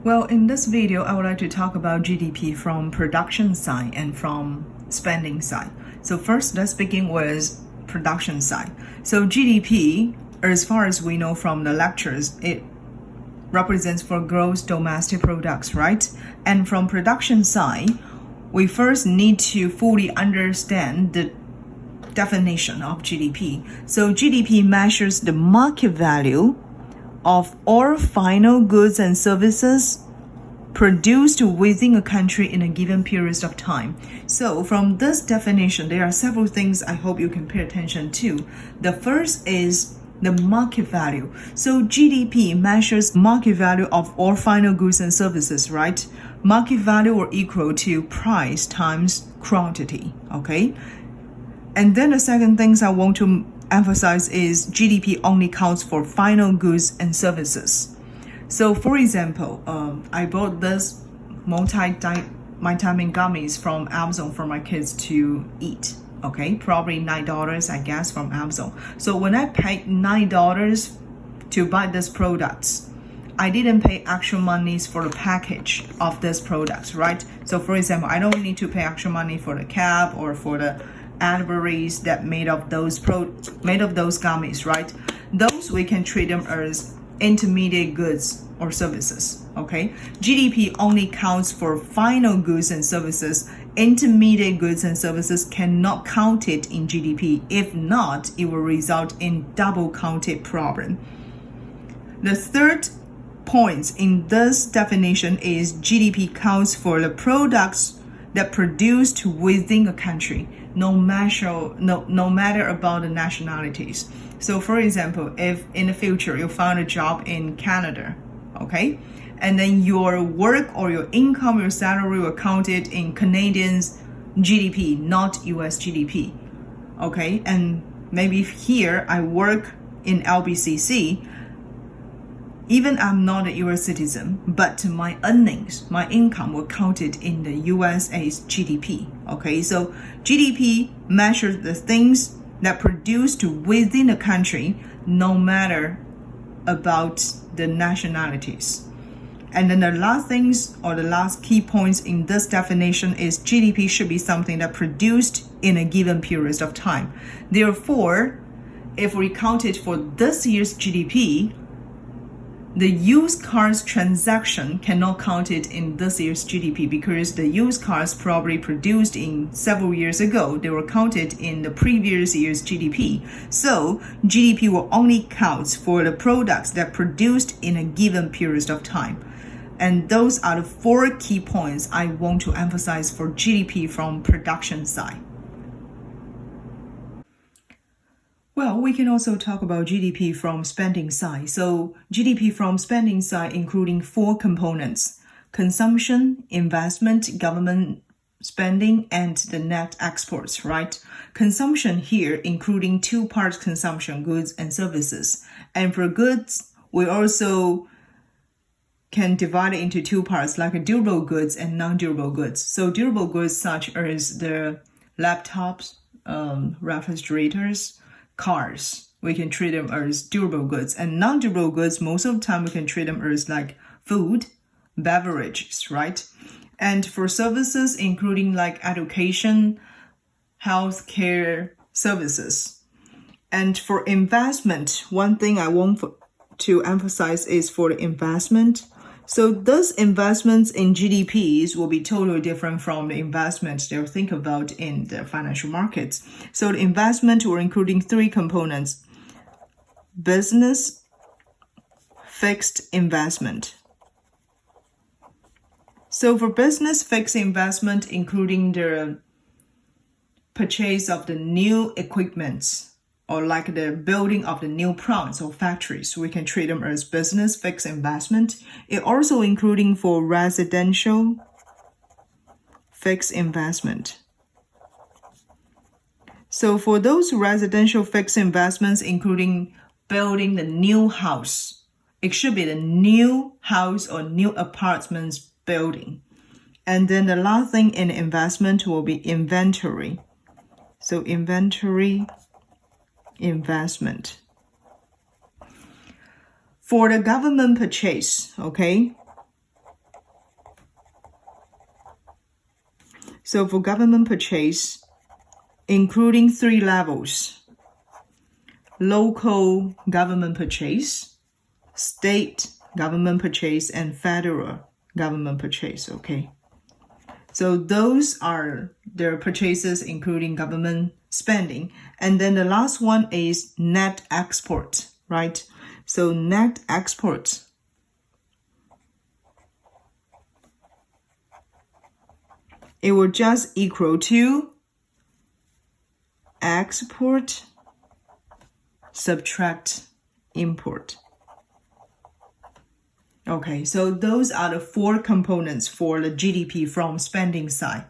Well, in this video, I would like to talk about GDP from production side and from spending side. So first, let's begin with production side. So GDP, as far as we know from the lectures, it represents for gross domestic products, right? And from production side, we first need to fully understand the definition of GDP. So GDP measures the market value of all final goods and services produced within a country in a given period of time. So from this definition, there are several things I hope you can pay attention to. The first is the market value. So GDP measures market value of all final goods and services, right? Market value are equal to price times quantity, okay? And then the second things I want to emphasize is GDP only counts for final goods and services. So for example, I bought this multivitamin gummies from Amazon for my kids to eat. Okay, probably $9, I guess, from Amazon. So when I paid $9 to buy this products, I didn't pay actual monies for the package of this products, right? So for example, I don't need to pay actual money for the cap or for the adversaries that made of those gummies, right? Those we can treat them as intermediate goods or services, okay? GDP only counts for final goods and services. Intermediate goods and services cannot count it in GDP. If not, it will result in double counted problem. The third point in this definition is GDP counts for the products that produced within a country, no matter about the nationalities. So for example, if in the future you found a job in Canada, okay, and then your work or your income, your salary will counted in Canadians GDP, not US GDP, okay? And maybe here I work in LBCC, even I'm not a US citizen, but my earnings, my income will counted in the USA's GDP, okay? So GDP measures the things that produced within a country, no matter about the nationalities. And then the last things or the last key points in this definition is GDP should be something that produced in a given period of time. Therefore, if we count it for this year's GDP, the used cars transaction cannot count it in this year's GDP because the used cars probably produced in several years ago. They were counted in the previous year's GDP. So GDP will only count for the products that produced in a given period of time. And those are the four key points I want to emphasize for GDP from production side. Well, we can also talk about GDP from spending side. So GDP from spending side including four components: consumption, investment, government spending, and the net exports, right? Consumption here including two parts: consumption, goods and services. And for goods, we also can divide it into two parts, like durable goods and non-durable goods. So durable goods such as the laptops, refrigerators, cars, we can treat them as durable goods. And non-durable goods, most of the time we can treat them as like food, beverages, right? And for services, including like education, healthcare services. And for investment, one thing I want to emphasize is for the investment. So those investments in GDPs will be totally different from the investments they'll think about in the financial markets. So the investment were including three components: business, fixed investment. So for business fixed investment, including the purchase of the new equipment, or like the building of the new plants or factories, we can treat them as business fixed investment. It also including for residential fixed investment. So for those residential fixed investments, including building the new house, it should be the new house or new apartments building. And then the last thing in investment will be inventory. So inventory investment. For the government purchase, okay, So for government purchase, including 3 levels: local government purchase, state government purchase, and federal government purchase, okay? So those are their purchases, including government spending. And then the last one is net export, right? So net export, it will just equal to export subtract import. Okay, so those are the 4 components for the GDP from spending side.